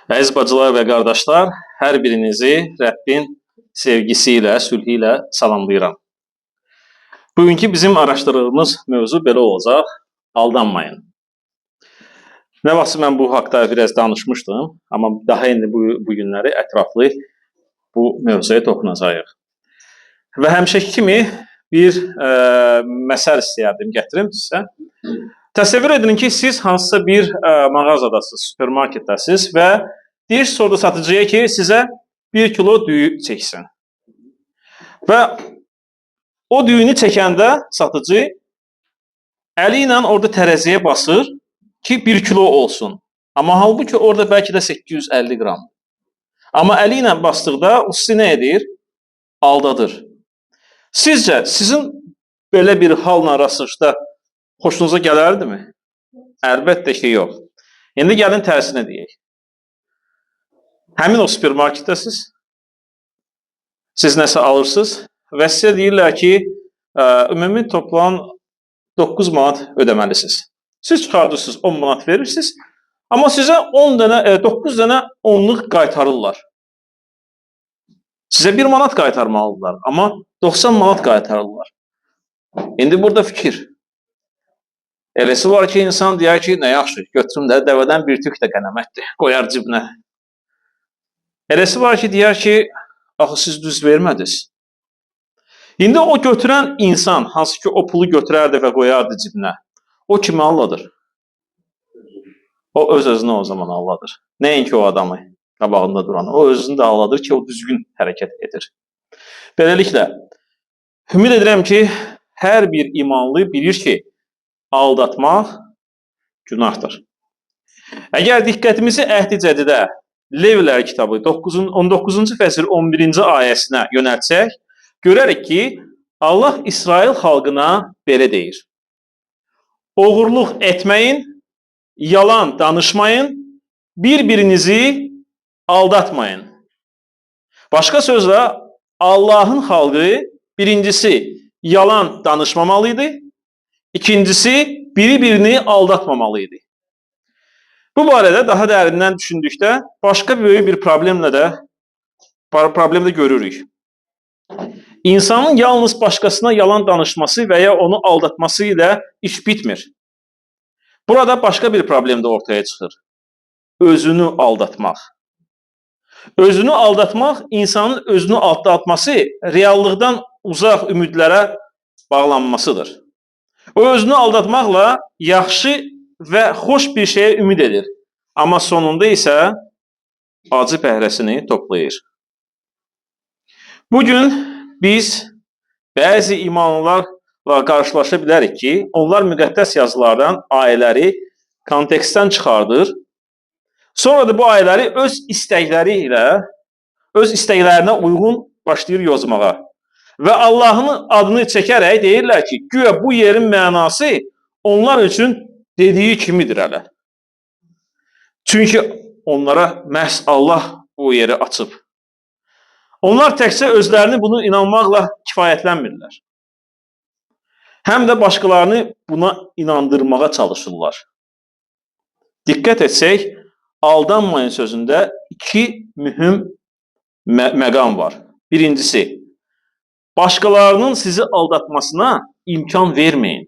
Əziz bacılar və qardaşlar, hər birinizi Rəbbin sevgisi ilə, sülhü ilə salamlayıram. Bugünkü bizim araşdırdığımız mövzu belə olacaq: aldanmayın. Nə vaxtsa mən bu haqda biraz danışmışdım, amma daha indi bu günləri ətraflı bu mövzuya toxunacağıq. Və həmişəki kimi bir məsəl istəyərdim gətirim sizə. Təsəvvür edin ki, siz hansısa bir mağazadasınız, supermarketdəsiniz və deyirsiniz orada satıcıya ki, sizə 1 kilo düyü çəksin. Və o düyünü çəkəndə satıcı əli ilə orada tərəziyə basır ki, 1 kilo olsun. Amma halbuki orada bəlkə də 850 qram. Amma əli ilə basdıqda o sizi nə edir? Aldadır. Sizcə, sizin belə bir halla rastlaşda xoşunuza gələrdimi? Əlbəttə ki, yox. İndi gəlin tərsinə deyək. Həmin o supermarketdəsiniz, siz nəsə alırsınız və sizə deyirlər ki, ümumi toplam 9 manat ödəməlisiniz. Siz çıxardırsınız, 10 manat verirsiniz, amma sizə 9 dənə 10'luq qaytarırlar. Sizə 1 manat qaytarmalıdırlar, amma 90 manat qaytarırlar. İndi burada fikir. Eləsi var ki, insan deyər ki, nə yaxşı, götürüm də, dəvədən bir tük də qənəmətdir, qoyar cibinə. Eləsi var ki, deyər ki, axı siz düz vermədiniz. İndi o götürən insan, hansı ki o pulu götürərdi və qoyardı cibinə, o kimi aldadır? O öz-özünə o zaman aldadır. Nəinki o adamı qabağında duran, o özünü də aldadır ki, o düzgün hərəkət edir. Beləliklə, ümid edirəm ki, hər bir imanlı bilir ki, aldatmaq günahdır. Əgər diqqətimizi Əhd-i Cədidə Levlər kitabı 19-cu fəsil 11-ci ayəsinə yönəltsək, görərik ki, Allah İsrail xalqına belə deyir: oğurluq etməyin, yalan danışmayın, bir-birinizi aldatmayın. Başqa sözlə, Allahın xalqı birincisi yalan danışmamalıydı, İkincisi, biri-birini aldatmamalıydı. Bu barədə daha dərindən düşündükdə başqa böyük bir problemlə də görürük. İnsanın yalnız başqasına yalan danışması və ya onu aldatması ilə iş bitmir. Burada başqa bir problem də ortaya çıxır. Özünü aldatmaq. Özünü aldatmaq, insanın özünü aldatması reallıqdan uzaq ümidlərə bağlanmasıdır. O özünü aldatmaqla yaxşı və xoş bir şeyə ümid edir. Amma sonunda isə acı bəhrəsini toplayır. Bugün biz bəzi imanlılarla qarşılaşa bilərik ki, onlar müqəddəs yazılardan ayələri kontekstdən çıxardır. Sonra da bu ayələri öz istəklərinə uyğun başlayır yozmağa. Və Allahın adını çəkərək deyirlər ki, güya bu yerin mənası onlar üçün dediyi kimidir hələ. Çünki onlara məhz Allah bu yeri açıb. Onlar təkcə özlərini bunu inanmaqla kifayətlənmirlər. Həm də başqalarını buna inandırmağa çalışırlar. Diqqət etsək, aldanmayın sözündə iki mühüm məqam var. Birincisi, başqalarının sizi aldatmasına imkan verməyin.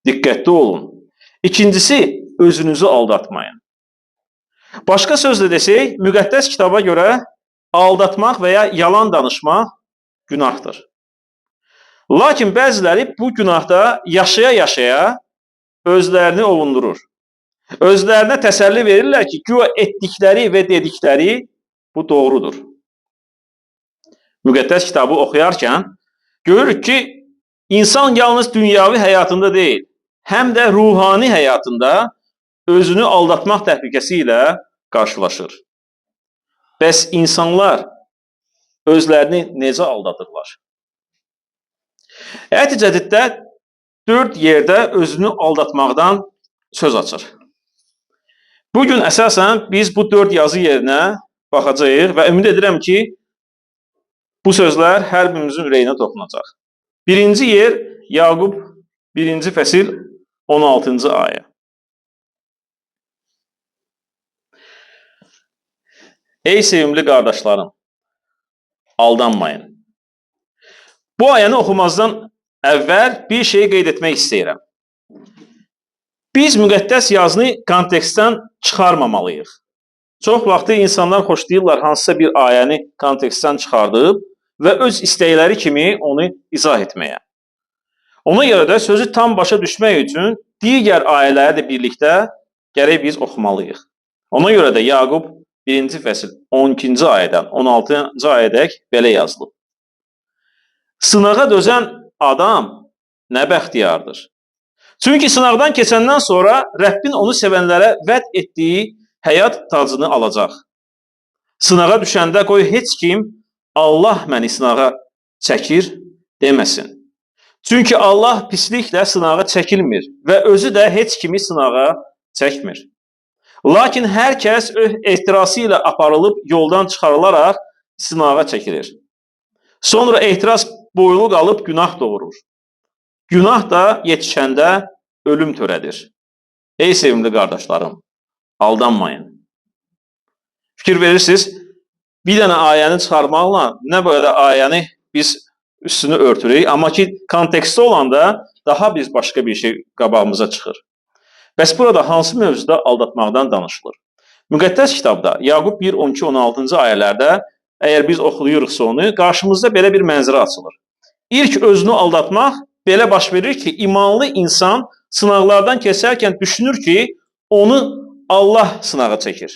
Diqqətli olun. İkincisi, özünüzü aldatmayın. Başqa sözlə desək, müqəddəs kitaba görə aldatmaq və ya yalan danışmaq günahdır. Lakin bəziləri bu günahda yaşaya-yaşaya özlərini ovundurur. Özlərinə təsəlli verirlər ki, güya etdikləri və dedikləri bu doğrudur. Müqəddəs kitabı oxuyarkən görürük ki, insan yalnız dünyavi həyatında deyil, həm də ruhani həyatında özünü aldatmaq təhlükəsi ilə qarşılaşır. Bəs insanlar özlərini necə aldatırlar? Əhd-i Cədiddə 4 yerdə özünü aldatmaqdan söz açır. Bugün əsasən biz bu 4 yazı yerinə baxacağıq və ümid edirəm ki, bu sözlər hər birimizin ürəyinə toxunacaq. Birinci yer Yaqub 1-ci fəsil 16-cı ayə. Ey sevimli qardaşlarım, aldanmayın. Bu ayəni oxumazdan əvvəl bir şeyi qeyd etmək istəyirəm. Biz müqəddəs yazını kontekstdən çıxarmamalıyıq. Çox vaxtı insanlar xoşlayırlar hansısa bir ayəni kontekstdən çıxardıb və öz istəkləri kimi onu izah etməyə. Ona görə də sözü tam başa düşmək üçün digər ayələri də birlikdə gərək biz oxumalıyıq. Ona görə də Yaqub 1-ci fəsil 12-ci ayədən 16-cı ayədək belə yazılıb. Sınağa dözən adam nə bəxtiyardır. Çünki sınaqdan keçəndən sonra Rəbbin onu sevənlərə vəd etdiyi həyat tacını alacaq. Sınağa düşəndə qoy heç kim Allah məni sınağa çəkir deməsin. Çünki Allah pisliklə sınağa çəkilmir və özü də heç kimi sınağa çəkmir. Lakin hər kəs öz ehtirası ilə aparılıb yoldan çıxarılaraq sınağa çəkilir. Sonra ehtiras boylu qalıb günah doğurur. Günah da yetişəndə ölüm törədir. Ey sevimli qardaşlarım, aldanmayın. Fikir verirsiniz, bir dənə ayəni çıxarmaqla nə böyle ayəni biz üstünü örtürük, amma ki konteksti olanda daha biz başqa bir şey qabağımıza çıxır. Bəs burada hansı mövzuda aldatmaqdan danışılır? Müqəddəs kitabda Yaqub 1, 12, 16-cı ayələrdə əgər biz oxuyuruqsa onu, qarşımızda belə bir mənzərə açılır. İlk özünü aldatmaq belə baş verir ki, imanlı insan sınaqlardan keçərkən düşünür ki, onu Allah sınağa çəkir.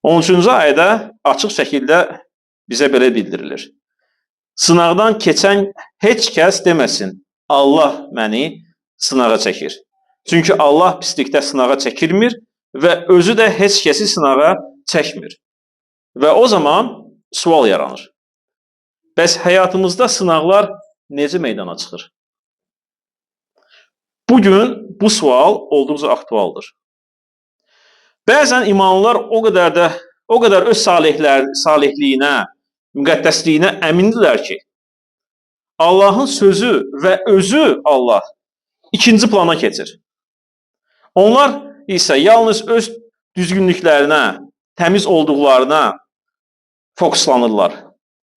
13-cü ayədə açıq şəkildə bizə belə bildirilir. Sınaqdan keçən heç kəs deməsin, Allah məni sınağa çəkir. Çünki Allah pislikdə sınağa çəkilmir və özü də heç kəsi sınağa çəkmir. Və o zaman sual yaranır. Bəs həyatımızda sınaqlar necə meydana çıxır? Bugün bu sual olduqca aktualdır. Bəzən imanlılar o qədər öz salihliyinə, müqəddəsliyinə əmindirlər ki, Allahın sözü və özü Allah ikinci plana keçir. Onlar isə yalnız öz düzgünlüklərinə, təmiz olduqlarına fokuslanırlar.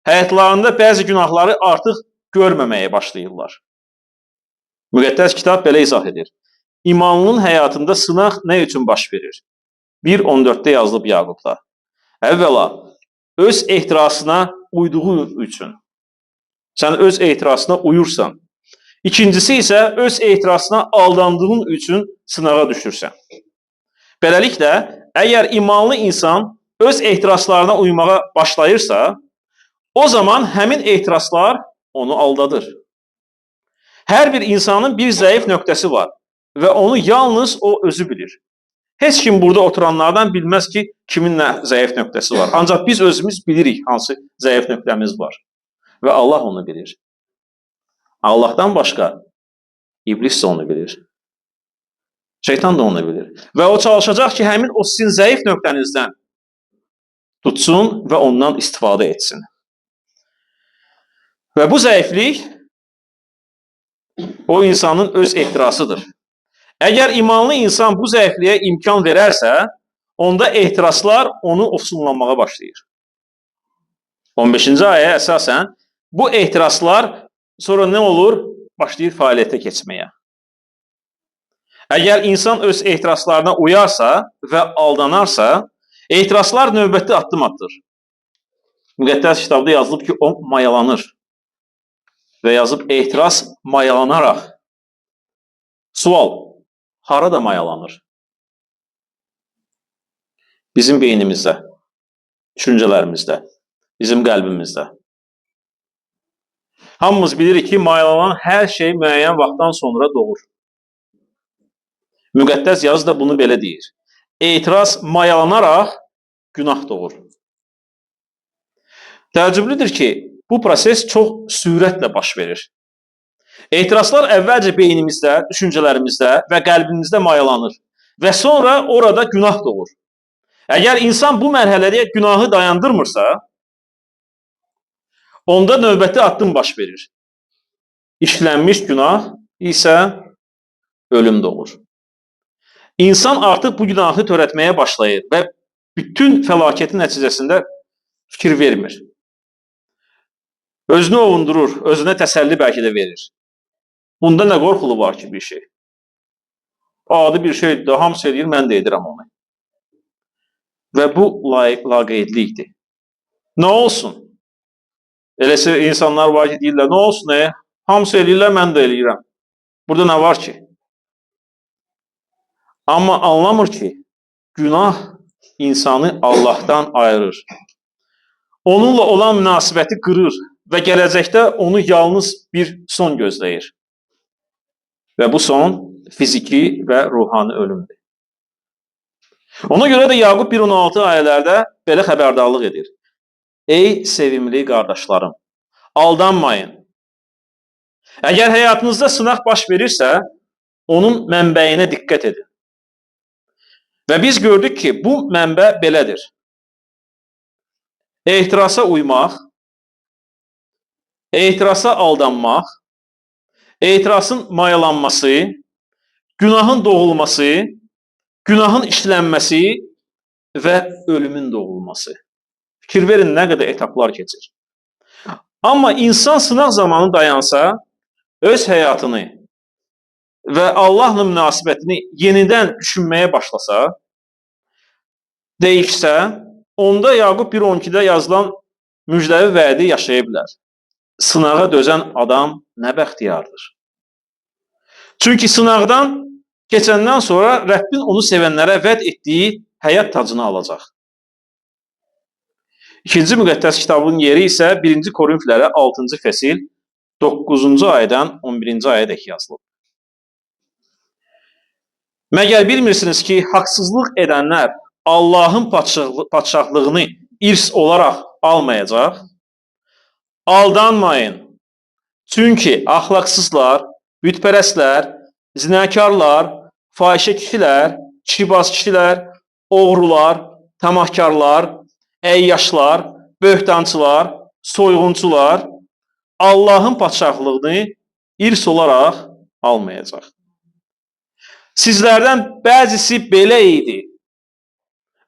Həyatlarında bəzi günahları artıq görməməyə başlayırlar. Müqəddəs kitab belə izah edir. İmanlının həyatında sınaq nə üçün baş verir? 1.14-də yazılıb Yaqubda. Əvvəla, öz ehtirasına uyduğu üçün. Sən öz ehtirasına uyursan. İkincisi isə öz ehtirasına aldandığın üçün sınağa düşürsən. Beləliklə, əgər imanlı insan öz ehtiraslarına uymağa başlayırsa, o zaman həmin ehtiraslar onu aldadır. Hər bir insanın bir zəif nöqtəsi var və onu yalnız o özü bilir. Heç kim burada oturanlardan bilməz ki, kimin nə zəif nöqtəsi var. Ancaq biz özümüz bilirik hansı zəif nöqtəmiz var. Və Allah onu bilir. Allahdan başqa iblis də onu bilir. Şeytan da onu bilir. Və o çalışacaq ki, həmin o sizin zəif nöqtənizdən tutsun və ondan istifadə etsin. Və bu zəiflik o insanın öz ehtirasıdır. Əgər imanlı insan bu zəifliyə imkan verərsə, onda ehtiraslar onu ofsunlanmağa başlayır. 15-ci ayəyə əsasən bu ehtiraslar sonra nə olur? Başlayır fəaliyyətə keçməyə. Əgər insan öz ehtiraslarına uyarsa və aldanarsa, ehtiraslar növbəti addım atır. Müqəddəs kitabda yazılıb ki, o mayalanır. Və yazıb ehtiras mayalanaraq. Sual, harada mayalanır? Bizim beynimizdə, düşüncələrimizdə, bizim qəlbimizdə. Hamımız bilirik ki, mayalanan hər şey müəyyən vaxtdan sonra doğur. Müqəddəs yazı da bunu belə deyir. Etiraz mayalanaraq günah doğur. Təəccüblüdür ki, bu proses çox sürətlə baş verir. Etirazlar əvvəlcə beynimizdə, düşüncələrimizdə və qəlbimizdə mayalanır və sonra orada günah doğur. Əgər insan bu mərhələdə günahı dayandırmırsa, onda növbəti addım baş verir. İşlənmiş günah isə ölüm doğur. İnsan artıq bu günahı törətməyə başlayır və bütün fəlakətin nəticəsində fikir vermir. Özünü ovundurur, özünə təsəlli bəlkə də verir. Bunda nə qorxulu var ki bir şey? Adi bir şeydir, hamısı edir, mən də edirəm onu. Və bu laqeydlikdir. Nə olsun? Eləsə insanlar var ki, deyirlər, nə olsun, hamısı eləyirlər, mən də eləyirəm. Burada nə var ki? Amma anlamır ki, günah insanı Allahdan ayırır. Onunla olan münasibəti qırır və gələcəkdə onu yalnız bir son gözləyir. Və bu son fiziki və ruhani ölümdür. Ona görə də Yaqub 1:16 ayələrdə belə xəbərdarlıq edir. Ey sevimli qardaşlarım, aldanmayın. Əgər həyatınızda sınaq baş verirsə, onun mənbəyinə diqqət edin. Və biz gördük ki, bu mənbə belədir. Ehtirasa uymaq, ehtirasa aldanmaq, ehtirasın mayalanması, günahın doğulması, günahın işlənməsi və ölümün doğulması. Fikir verin, nə qədər etaplar keçir. Amma insan sınaq zamanı dayansa, öz həyatını və Allahla münasibətini yenidən düşünməyə başlasa, dəyişsə, onda Yaqub 1:12-də yazılan müjdəvi vədi yaşaya bilər. Sınağa dözən adam nə bəxtiyardır. Çünki sınaqdan keçəndən sonra Rəbbin onu sevənlərə vəd etdiyi həyat tacını alacaq. İkinci müqəddəs kitabın yeri isə 1. Korinflərə 6-cı fəsil 9-cu ayədən 11-ci ayədək yazılıb. Məgər bilmirsiniz ki, haqsızlıq edənlər Allahın padşahlığını irs olaraq almayacaq? Aldanmayın. Çünki axlaqsızlar, bütpərəstlər, zinakarlar, fahişə kişilər, kişibaz kişilər, oğrular, tamahkarlar, əyyaşlar, böhtançılar, soyğunçular Allahın padşahlığını irs olaraq almayacaq. Sizlərdən bəzisi belə idi.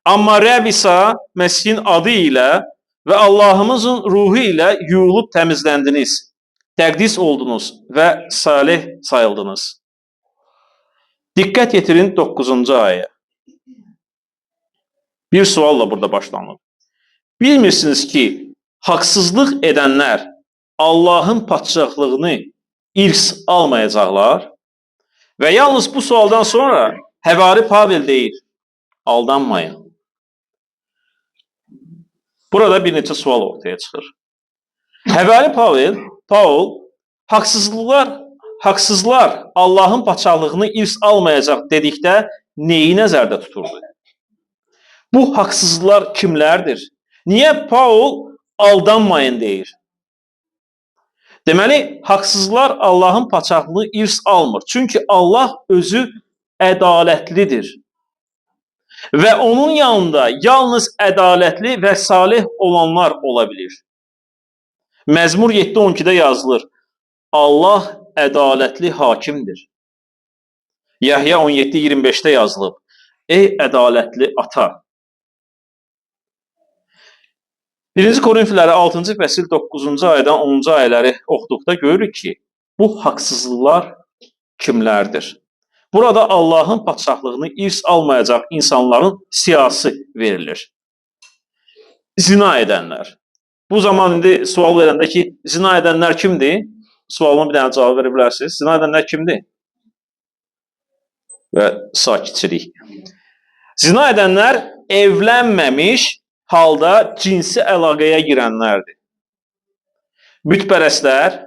Amma Rəbb İsa Məsihin adı ilə və Allahımızın ruhu ilə yuyulub təmizləndiniz, təqdis oldunuz və salih sayıldınız. Diqqət yetirin 9-cu ayəyə. Bir sualla burada başlanır. Bilmirsiniz ki, haqsızlıq edənlər Allahın padşahlığını irs almayacaqlar? Və yalnız bu sualdan sonra Həvari Pavel deyir, aldanmayın. Burada bir neçə sual ortaya çıxır. Həvari Paul, haqsızlar Allahın padşahlığını irs almayacaq dedikdə neyi nəzərdə tuturdu? Bu haqsızlar kimlərdir? Niyə Paul aldanmayın deyir? Deməli, haqsızlar Allahın padşahlığını irs almır. Çünki Allah özü ədalətlidir. Və onun yanında yalnız ədalətli və salih olanlar ola bilir. Məzmur 7:12-də yazılır. Allah ədalətli hakimdir. Yahya 17:25-də yazılıb. Ey ədalətli ata. 1. Korinflərə 6-cı fəsil 9-cu ayədən 10-cu ayələri oxuduqda görürük ki, bu haqsızlıqlar kimlərdir? Burada Allahın padşahlığını irs almayacaq insanların siyasi verilir. Zina edənlər. Bu zaman indi sual verəndə ki, zina edənlər kimdir? Sualıma bir dənə cavab verə bilərsiniz. Zina edənlər kimdir? Və sakitçilik. Zina edənlər evlənməmiş halda cinsi əlaqəyə girənlərdir. Bütpərəstlər,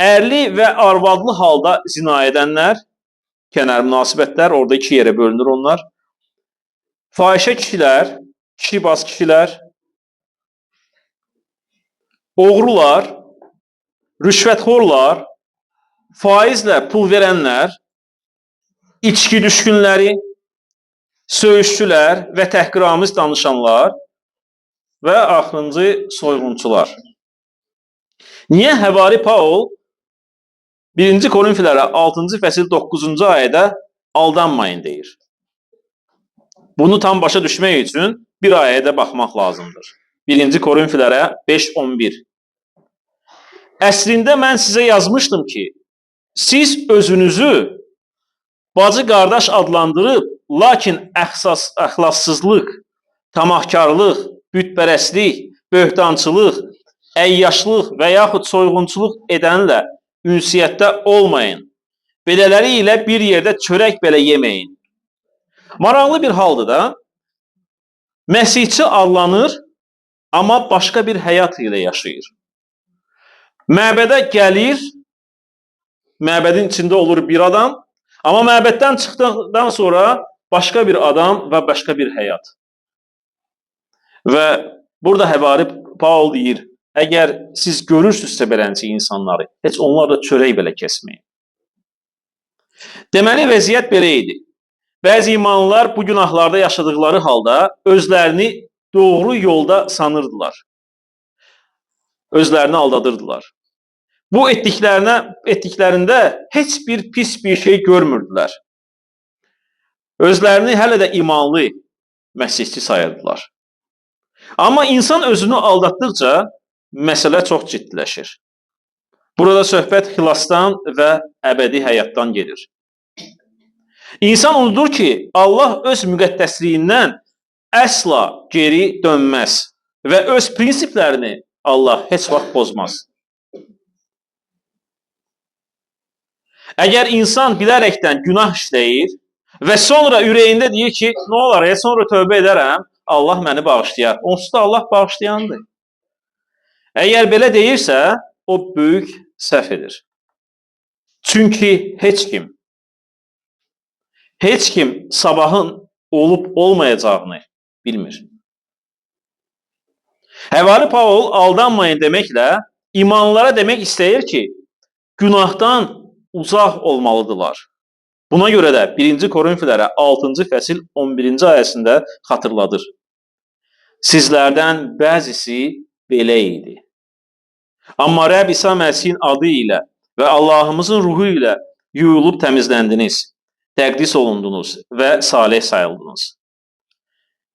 ərli və arvadlı halda zina edənlər, kənar münasibətlər, orada iki yerə bölünür onlar. Fahişə kişilər, kişibaz kişilər, oğrular, rüşvətxorlar, faizlə pul verənlər, içki düşkünləri, söyüşçülər və təhqiramiz danışanlar və axırıncı soyğunçular. Niyə Həvari Paul 1. Korinflərə 6-cı fəsil 9-cu ayədə aldanmayın deyir? Bunu tam başa düşmək üçün bir ayəyə də baxmaq lazımdır. 1. Korinfilərə 5:11. Əslində mən sizə yazmışdım ki, siz özünüzü bacı qardaş adlandırıb, lakin əxlassızlıq, tamahkarlıq, bütpərəstlik, böhtançılıq, əyyaşlıq və yaxud soyğunçuluq edənlə ünsiyyətdə olmayın. Belələri ilə bir yerdə çörək belə yeməyin. Maraqlı bir haldır da, Məsihçi adlanır, amma başqa bir həyat ilə yaşayır. Məbədə gəlir, məbədin içində olur bir adam, amma məbəddən çıxdıqdan sonra başqa bir adam və başqa bir həyat. Və burada Həvari Paul deyir, əgər siz görürsünüzsə belənci insanları, heç onlarla çörək belə kəsməyin. Deməli, vəziyyət belə idi. Bəzi imanlılar bu günahlarda yaşadıkları halda özlərini doğru yolda sanırdılar. Özlərini aldadırdılar. Bu etdiklərində heç bir pis bir şey görmürdülər. Özlərini hələ də imanlı, məsihçi sayırdılar. Amma insan özünü aldatdıqca məsələ çox ciddiləşir. Burada söhbət xilasdan və əbədi həyatdan gedir. İnsan unudur ki, Allah öz müqəddəsliyindən əsla geri dönməz və öz prinsiplərini Allah heç vaxt pozmaz. Əgər insan bilərəkdən günah işləyir və sonra ürəyində deyir ki, nə olar, sonra tövbə edərəm, Allah məni bağışlayar. Onsuz da Allah bağışlayandır. Əgər belə deyirsə, o böyük səhv edir. Çünki heç kim sabahın olub olmayacağını bilmir. Həvari Paul aldanmayın deməklə imanlara demək istəyir ki, günahdan uzaq olmalıdırlar. Buna görə də 1. Korinfilərə 6. fəsil 11. ayəsində xatırladır. Sizlərdən bəzisi belə idi. Amma Rəbb İsa Məsihin adı ilə və Allahımızın ruhu ilə yuyulub təmizləndiniz, təqdis olundunuz və salih sayıldınız.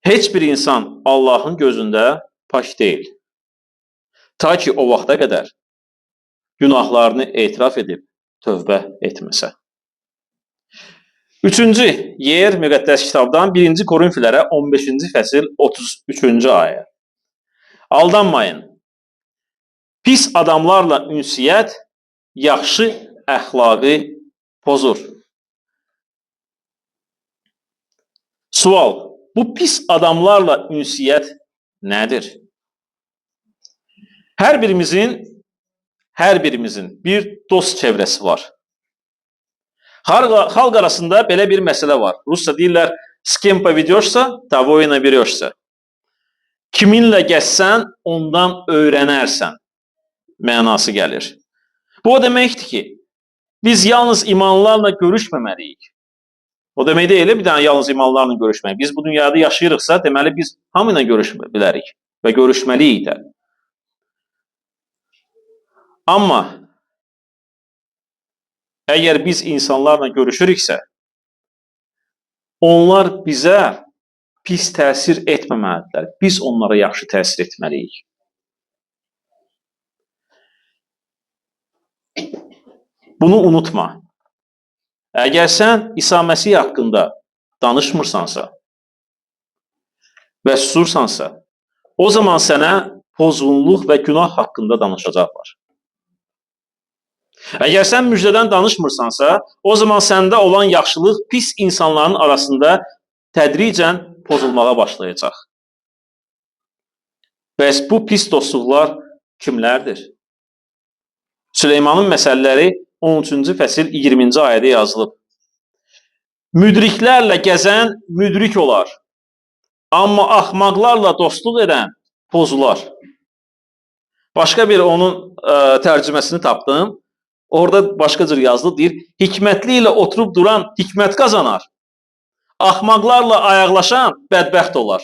Heç bir insan Allahın gözündə pak deyil. Ta ki o vaxta qədər günahlarını etiraf edib tövbə etməsə. 3-cü yer müqəddəs kitabdan 1. Korinfilərə 15-ci fəsil 33-cü ayə. Aldanmayın. Pis adamlarla ünsiyyət yaxşı əxlaqı pozur. Sual, bu pis adamlarla ünsiyyət nədir? Hər birimizin bir dost çevrəsi var. Xalq arasında belə bir məsələ var. Rusca deyirlər, s kем поведешься, того и наберешься. Kiminlə gəzsən, ondan öyrənərsən mənası gəlir. Bu o deməkdir ki, biz yalnız imanlarla görüşməməliyik. O demək deyil, bir dənə yalnız imanlarla görüşməliyik. Biz bu dünyada yaşayırıqsa, deməli biz hamıyla görüşmə bilərik və görüşməliyik də. Amma əgər biz insanlarla görüşürüksə, onlar bizə pis təsir etməməlidirlər. Biz onlara yaxşı təsir etməliyik. Bunu unutma. Əgər sən İsa Məsih haqqında danışmırsansa və susursansa, o zaman sənə pozğunluq və günah haqqında danışacaqlar. Əgər sən müjdədən danışmırsansa, o zaman səndə olan yaxşılıq pis insanların arasında tədricən pozulmağa başlayacaq. Bəs bu pis dostluqlar kimlərdir? Süleymanın məsəlləri 13-cü fəsil 20-ci ayədə yazılıb. Müdriklərlə gəzən müdrik olar, amma axmaqlarla dostluq edən pozular. Başqa bir onun tərcüməsini tapdım. Orada başqa cür yazılıb, deyir, hikmətli ilə oturub duran hikmət qazanar, axmaqlarla ayaqlaşan bədbəxt olar.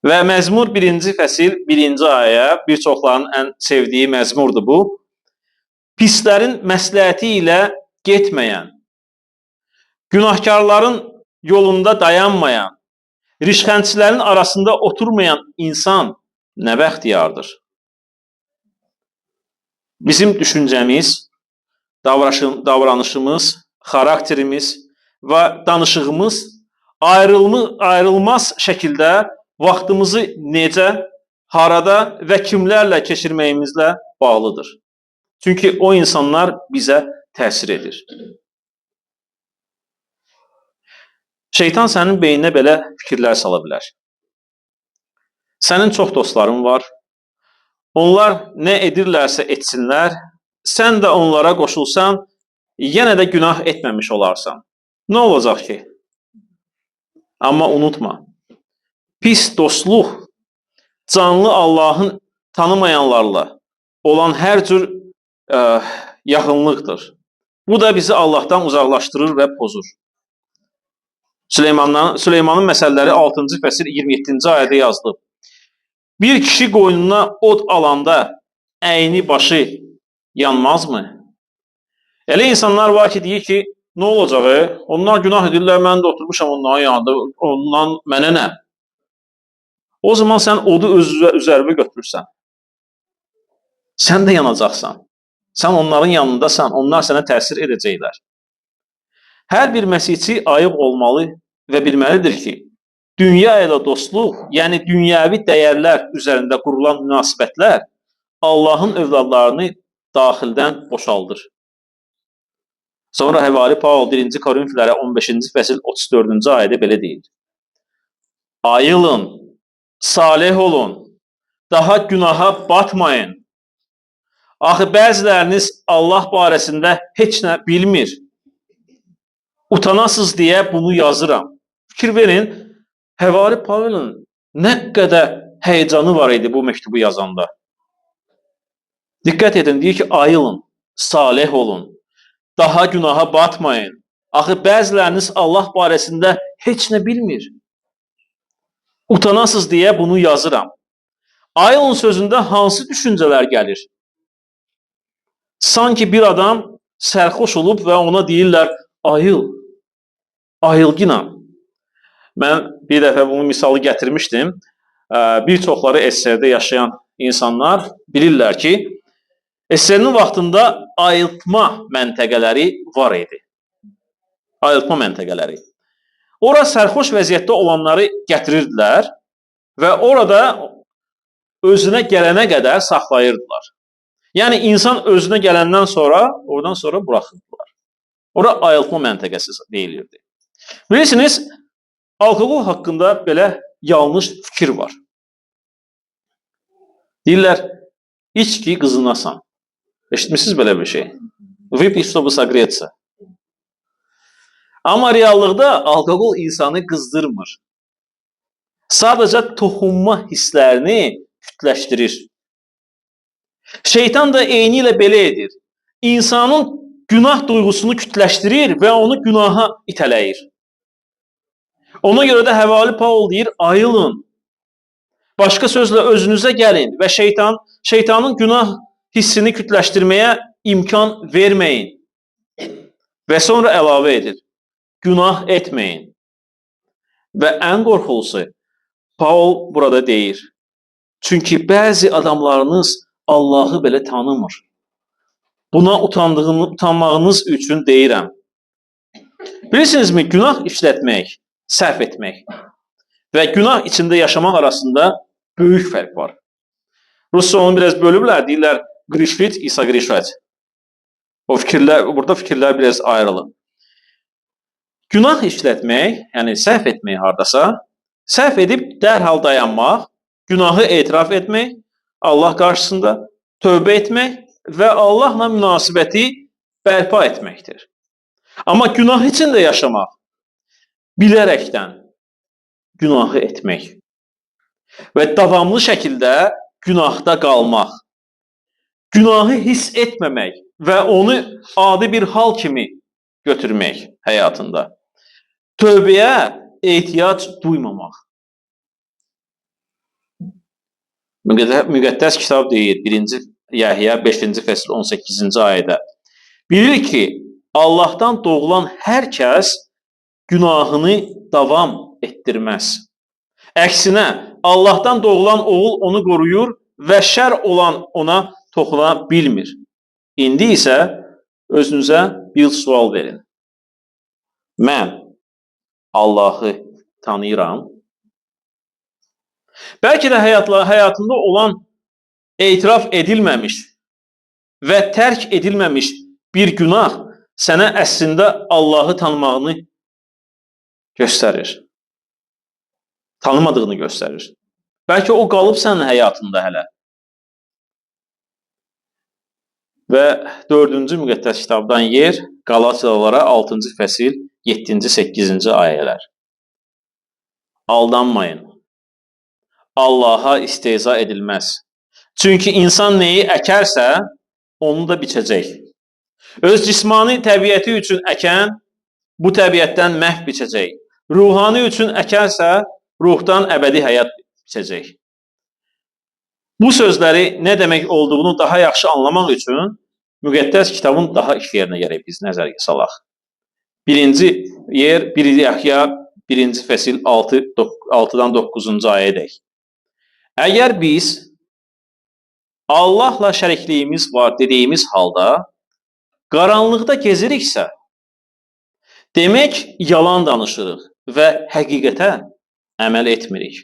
Və Məzmur 1-ci fəsil 1-ci ayə, bir çoxlarının ən sevdiyi məzmurdur bu. Pislərin məsləhəti ilə getməyən, günahkarların yolunda dayanmayan, rişxəndçilərin arasında oturmayan insan nə bəxtiyardır. Bizim düşüncəmiz, davranışımız, xarakterimiz və danışığımız ayrılmaz şəkildə vaxtımızı necə, harada və kimlərlə keçirməyimizlə bağlıdır. Çünki o insanlar bizə təsir edir. Şeytan sənin beyninə belə fikirlər sala bilər. Sənin çox dostların var. Onlar nə edirlərsə etsinlər, sən də onlara qoşulsan, yenə də günah etməmiş olarsan. Nə olacaq ki? Amma unutma, pis dostluq canlı Allahın tanımayanlarla olan hər cür yaxınlıqdır. Bu da bizi Allahdan uzaqlaşdırır və pozur. Süleymanın məsəlləri 6-cı fəsil 27-ci ayədə yazılıb. Bir kişi qoynuna od alanda əyni başı yanmazmı? Elə insanlar var ki, deyir ki, nə olacaq? Onlar günah edirlər, mən də oturmuşam onların yanında, ondan mənə nə? O zaman sən odu üzərinə götürürsən. Sən də yanacaqsan. Sən onların yanındasan, onlar sənə təsir edəcəklər. Hər bir məsihçi ayıq olmalı və bilməlidir ki, dünya ilə dostluq, yəni dünyəvi dəyərlər üzərində qurulan münasibətlər Allahın övladlarını daxildən boşaldır. Sonra Həvari Paul 1-ci Korinflərə 15-ci fəsil 34-cü ayədə belə deyir. Ayılın, salih olun, daha günaha batmayın. Axı bəziləriniz Allah barəsində heç nə bilmir. Utanasız deyə bunu yazıram. Fikir verin, Həvari Paulun nə qədər həyəcanı var idi bu məktubu yazanda. Diqqət edin, deyir ki, ayılın, salih olun, daha günaha batmayın. Axı bəziləriniz Allah barəsində heç nə bilmir. Utanasız deyə bunu yazıram. Ayılın sözündə hansı düşüncələr gəlir? Sanki bir adam sərxoş olub və ona deyirlər, ayıl, ayılgina. Mən bir dəfə bunu misalı gətirmişdim. Bir çoxları SSR-də yaşayan insanlar bilirlər ki, SSR-nin vaxtında ayıltma məntəqələri var idi. Ayıltma məntəqələri. Ora sərxoş vəziyyətdə olanları gətirirdilər və orada özünə gələnə qədər saxlayırdılar. Yəni, insan özünə gələndən sonra, oradan sonra buraxırdılar. Ora ayıltma məntəqəsi deyilirdi. Bilirsiniz, alkoqol haqqında belə yanlış fikir var. Deyirlər, içki qızınasan. Eşitmişsiniz belə bir şey? Выпей, чтобы согреться. Amma reallıqda alkoqol insanı qızdırmır. Sadəcə toxunma hisslərini kütləşdirir. Şeytan da eyni ilə belə edir. İnsanın günah duyğusunu kütləşdirir və onu günaha itələyir. Ona görə də Həvari Paul deyir, ayılın. Başqa sözlə özünüzə gəlin və şeytanın günah hissini kütləşdirməyə imkan verməyin. Və sonra əlavə edir, günah etməyin. Və ən qorxulusu, Paul burada deyir, çünki bəzi adamlarınız Allahı belə tanımır. Buna utanmağınız üçün deyirəm. Bilirsinizmi, günah işlətmək, səhv etmək və günah içində yaşamaq arasında böyük fərq var. Rusca onu biraz bölüblər, deyirlər, qrişvit, isa qrişvət. Burada fikirlər biraz ayrılır. Günah işlətmək, yəni səhv etmək hardasa, səhv edib dərhal dayanmaq, günahı etiraf etmək, Allah qarşısında tövbə etmək və Allahla münasibəti bərpa etməkdir. Amma günah içində yaşamaq, bilərəkdən günahı etmək və davamlı şəkildə günahda qalmaq, günahı hiss etməmək və onu adi bir hal kimi götürmək həyatında, tövbəyə ehtiyac duymamaq. Müqəddəs kitab deyir, 1-ci Yəhya 5-ci fəsil 18-ci ayədə. Bilir ki, Allahdan doğulan hər kəs günahını davam etdirməz. Əksinə, Allahdan doğulan oğul onu qoruyur və şər olan ona toxuna bilmir. İndi isə özünüzə bir sual verin. Mən Allahı tanıyıram. Bəlkə də həyatında olan etiraf edilməmiş və tərk edilməmiş bir günah sənə əslində Allahı tanımağını göstərir. Tanımadığını göstərir. Bəlkə o qalıb sənin həyatında hələ. Və 4-cü müqəddəs kitabdan yer Qalatiyalılara 6-cı fəsil 7-ci 8-ci ayələr. Aldanmayın. Allaha istehza edilməz. Çünki insan neyi əkərsə, onu da biçəcək. Öz cismani təbiəti üçün əkən, bu təbiətdən məhv biçəcək. Ruhani üçün əkərsə, ruhdan əbədi həyat biçəcək. Bu sözləri nə demək olduğunu daha yaxşı anlamaq üçün müqəddəs kitabın daha iş yerinə gərək biz nəzərə salaq. Birinci yer 1 Yahya 1-ci fəsil 6-dan 9-cu ayədək. Əgər biz Allahla şərikliyimiz var dediyimiz halda qaranlıqda geziriksə, demək yalan danışırıq və həqiqətə əməl etmirik.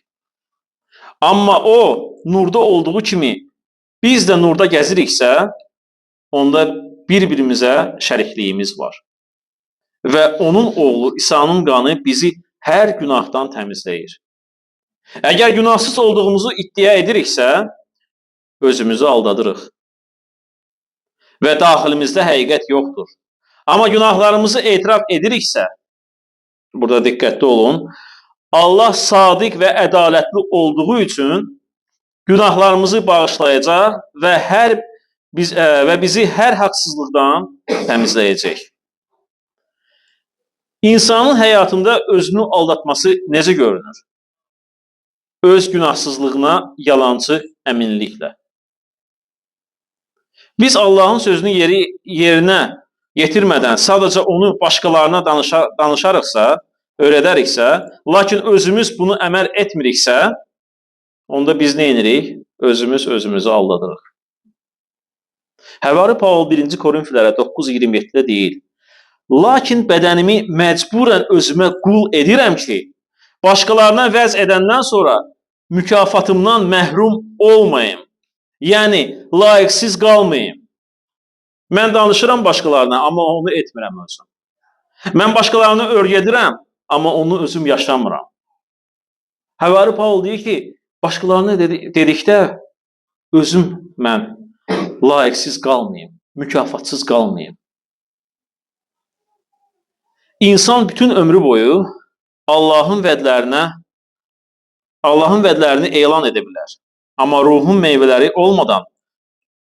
Amma o, nurda olduğu kimi biz də nurda gəziriksə, onda bir-birimizə şərikliyimiz var. Və onun oğlu İsa'nın qanı bizi hər günahdan təmizləyir. Əgər günahsız olduğumuzu iddia ediriksə, özümüzü aldadırıq. Və daxilimizdə həqiqət yoxdur. Amma günahlarımızı etiraf ediriksə, burada diqqətli olun, Allah sadiq və ədalətli olduğu üçün günahlarımızı bağışlayacaq və bizi hər haqsızlıqdan təmizləyəcək. İnsanın həyatında özünü aldatması necə görünür? Öz günahsızlığına yalancı əminliklə. Biz Allahın sözünü yerinə yetirmədən sadəcə onu başqalarına danışarıqsa, öyrədəriksə, lakin özümüz bunu əməl etmiriksə, onda biz nə edirik? Özümüzü aldadırıq. Həvari Paul 1-ci Korinfilərə 9:27-də deyir, lakin bədənimi məcburən özümə qul edirəm ki, başqalarına vəz edəndən sonra mükafatımdan məhrum olmayım. Yəni, layiqsiz qalmayım. Mən danışıram başqalarına, amma onu etmirəm özüm. Mən başqalarını öyrədirəm, amma onu özüm yaşamıram. Həvari Paul deyir ki, başqalarına dedikdə özüm mən layiqsiz qalmayım, mükafatsız qalmayım. İnsan bütün ömrü boyu Allahın vədlərini elan edə bilər. Amma ruhun meyvələri olmadan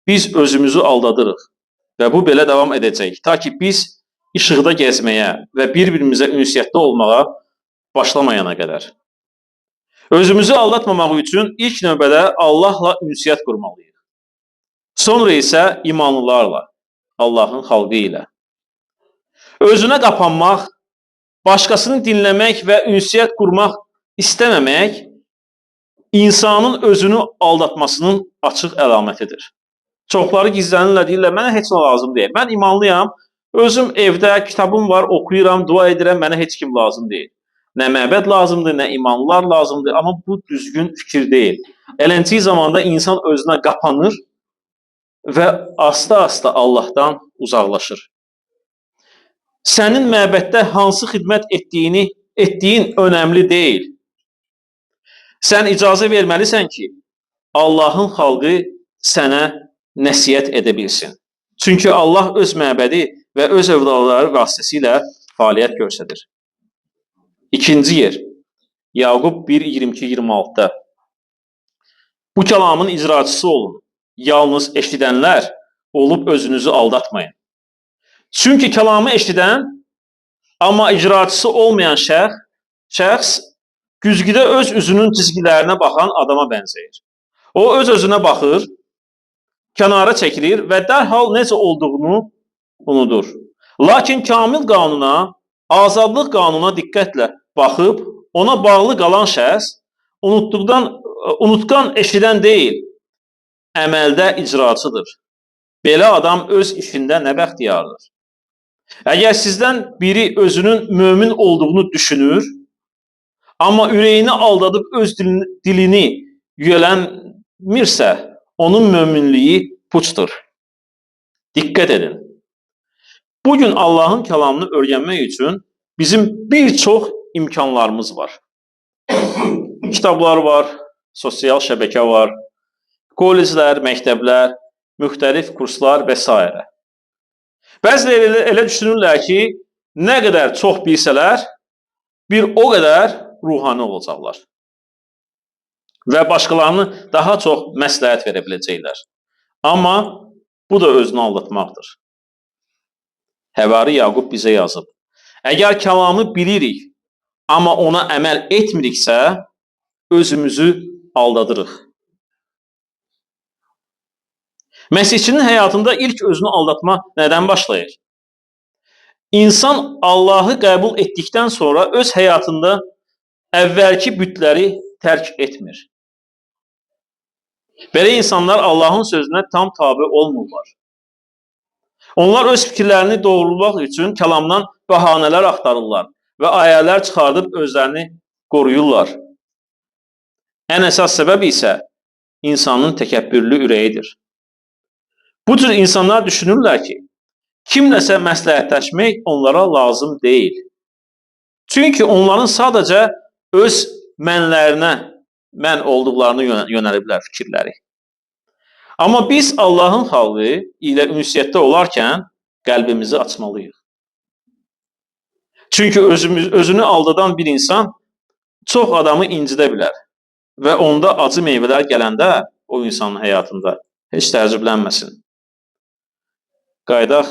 biz özümüzü aldadırıq və bu belə davam edəcək. Ta ki biz işıqda gəzməyə və bir-birimizə ünsiyyətdə olmağa başlamayana qədər. Özümüzü aldatmamaq üçün ilk növbədə Allahla ünsiyyət qurmalıyıq. Sonra isə imanlılarla, Allahın xalqı ilə. Özünə qapanmaq, başqasını dinləmək və ünsiyyət qurmaq istəməmək insanın özünü aldatmasının açıq əlamətidir. Çoxları gizlənirlər, deyirlər, mənə heç nə lazım deyil. Mən imanlıyam, özüm evdə kitabım var, oxuyuram, dua edirəm, mənə heç kim lazım deyil. Nə məbəd lazımdır, nə imanlılar lazımdır, amma bu düzgün fikir deyil. Eləncik zamanda insan özünə qapanır və asta-asta Allahdan uzaqlaşır. Sənin məbəddə hansı xidmət etdiyin önəmli deyil. Sən icazə verməlisən ki, Allahın xalqı sənə nəsihət edə bilsin. Çünki Allah öz məbədi və öz övladları vasitəsilə fəaliyyət göstərir. İkinci yer, Yaqub 1:22-26-da. Bu kəlamın icraçısı olun. Yalnız eşidənlər olub özünüzü aldatmayın. Çünki kəlamı eşidən, amma icraçısı olmayan şəxs güzgüdə öz üzünün cizgilərinə baxan adama bənzəyir. O öz-özünə baxır, kənara çəkilir və dərhal necə olduğunu unudur. Lakin kamil qanuna azadlıq qanununa diqqətlə baxıb, ona bağlı qalan şəxs unutqan eşidən deyil, əməldə icraçıdır. Belə adam öz işində nə bəxtiyardır. Əgər sizdən biri özünün mömin olduğunu düşünür, amma ürəyini aldadıb öz dilini yüyələnmirsə, onun möminliyi puçdur. Diqqət edin. Bugün Allahın kəlamını öyrənmək üçün bizim bir çox imkanlarımız var. Kitablar var, sosial şəbəkə var, kolleclər, məktəblər, müxtəlif kurslar və s. Bəziləri elə düşünürlər ki, nə qədər çox bilsələr, bir o qədər ruhani olacaqlar və başqalarını daha çox məsləhət verə biləcəklər. Amma bu da özünü aldatmaqdır. Həvari Yaqub bizə yazıb. Əgər kəlamı bilirik, amma ona əməl etmiriksə, özümüzü aldadırıq. Məsihçinin həyatında ilk özünü aldatma nədən başlayır? İnsan Allahı qəbul etdikdən sonra öz həyatında əvvəlki bütləri tərk etmir. Belə insanlar Allahın sözünə tam tabe olmurlar. Onlar öz fikirlərini doğrulamaq üçün kəlamdan bəhanələr axtarırlar və ayələr çıxardıb özlərini qoruyurlar. Ən əsas səbəb isə insanın təkəbbürlü ürəyidir. Bu cür insanlar düşünürlər ki, kimləsə məsləhətləşmək onlara lazım deyil. Çünki onların sadəcə öz mənlərinə, mən olduqlarını yönəliblər fikirləri. Amma biz Allahın xalqı ilə ünsiyyətdə olarkən qəlbimizi açmalıyıq. Çünki özünü aldadan bir insan çox adamı incidə bilər və onda acı meyvələr gələndə o insanın həyatında heç təəccüblənməsin. Qaydaq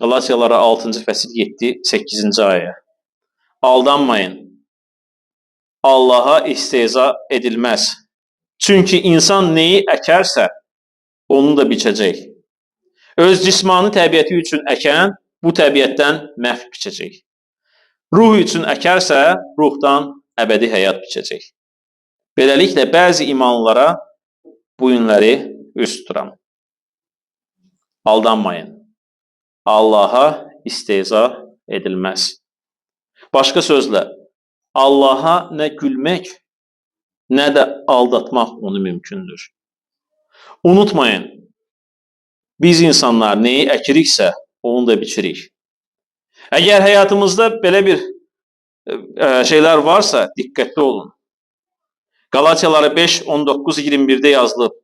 Qalatiyalara 6-cı fəsil 7-8-ci ayə. Aldanmayın. Allaha istehza edilməz. Çünki insan neyi əkərsə, onu da biçəcək. Öz cismani təbiəti üçün əkən bu təbiətdən məhv biçəcək. Ruh üçün əkərsə, ruhdan əbədi həyat biçəcək. Beləliklə, bəzi imanlılara bu günləri üz tuturam. Aldanmayın. Allaha istehza edilməz. Başqa sözlə, Allaha nə gülmək, nə də aldatmaq onu mümkündür. Unutmayın, biz insanlar neyi əkiriksə, onu da biçirik. Əgər həyatımızda belə bir şeylər varsa, diqqətli olun. Qalatiyalara 5, 19, 21-də yazılıb,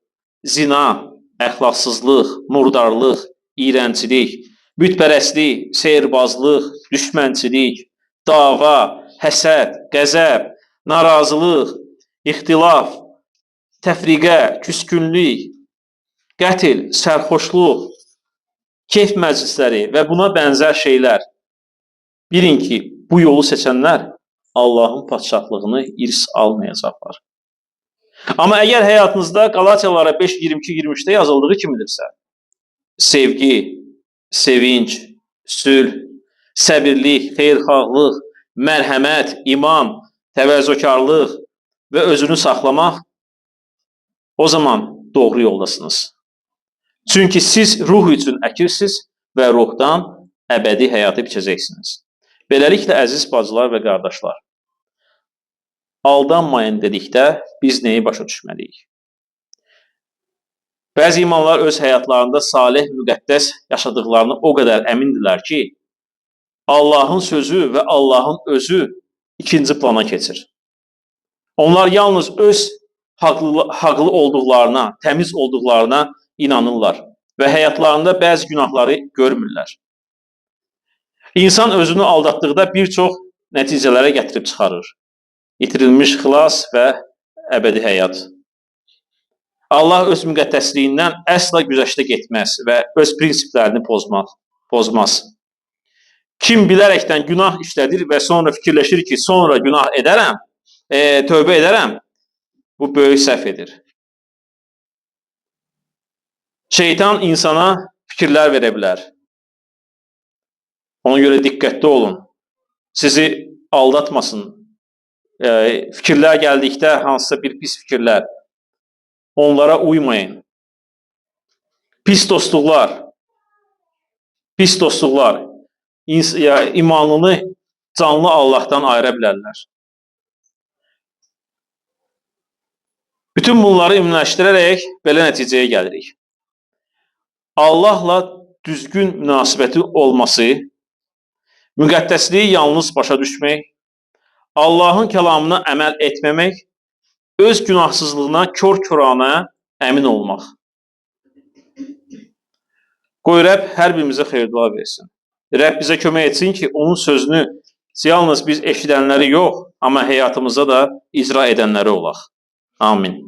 zina, əxlaqsızlıq, murdarlıq, iyrəncilik, bütpərəstlik, sehirbazlıq, düşmənçilik, dava, həsəd, qəzəb, narazılıq, ixtilaf, təfriqə, küskünlük, qətl, sərxoşluq, keyf məclisləri və buna bənzər şeylər. Bilin ki, bu yolu seçənlər Allahın padşahlığını irs almayacaqlar. Amma əgər həyatınızda Qalatiyalara 5, 22, 23-də yazıldığı kimidirsə, sevgi, sevinç, sülh, səbirlik, xeyirxahlıq, mərhəmət, iman, təvəzzökarlıq və özünü saxlamaq, o zaman doğru yoldasınız. Çünki siz ruh üçün əkirsiniz və ruhdan əbədi həyatı biçəcəksiniz. Beləliklə, əziz bacılar və qardaşlar, aldanmayın dedikdə biz neyi başa düşməliyik? Bəzi imanlar öz həyatlarında salih, müqəddəs yaşadıqlarını o qədər əmindirlər ki, Allahın sözü və Allahın özü ikinci plana keçir. Onlar yalnız öz haqlı olduqlarına, təmiz olduqlarına inanırlar və həyatlarında bəzi günahları görmürlər. İnsan özünü aldatdıqda bir çox nəticələrə gətirib çıxarır. İtirilmiş xilas və əbədi həyat. Allah öz müqəddəsliyindən əsla güzəştə getməz və öz prinsiplərini pozmaz. Kim bilərəkdən günah işlədir və sonra fikirləşir ki, sonra günah edərəm, tövbə edərəm, bu böyük səhv edir. Şeytan insana fikirlər verə bilər. Ona görə diqqətli olun. sizi aldatmasın. Fikirlər gəldikdə, hansısa bir pis fikirlər, onlara uymayın. Pis dostluqlar imanını canlı Allahdan ayıra bilərlər. Bütün bunları ümumiləşdirərək belə nəticəyə gəlirik. Allahla düzgün münasibəti olması, müqəddəsliyi yalnız başa düşmək, Allahın kəlamına əməl etməmək, öz günahsızlığına kör-körana əmin olmaq. Qoy Rəbb hər birimizə xeyir-dua versin. Rəbb bizə kömək etsin ki, onun sözünü yalnız biz eşidənləri yox, amma həyatımızda da icra edənləri olaq. Amin.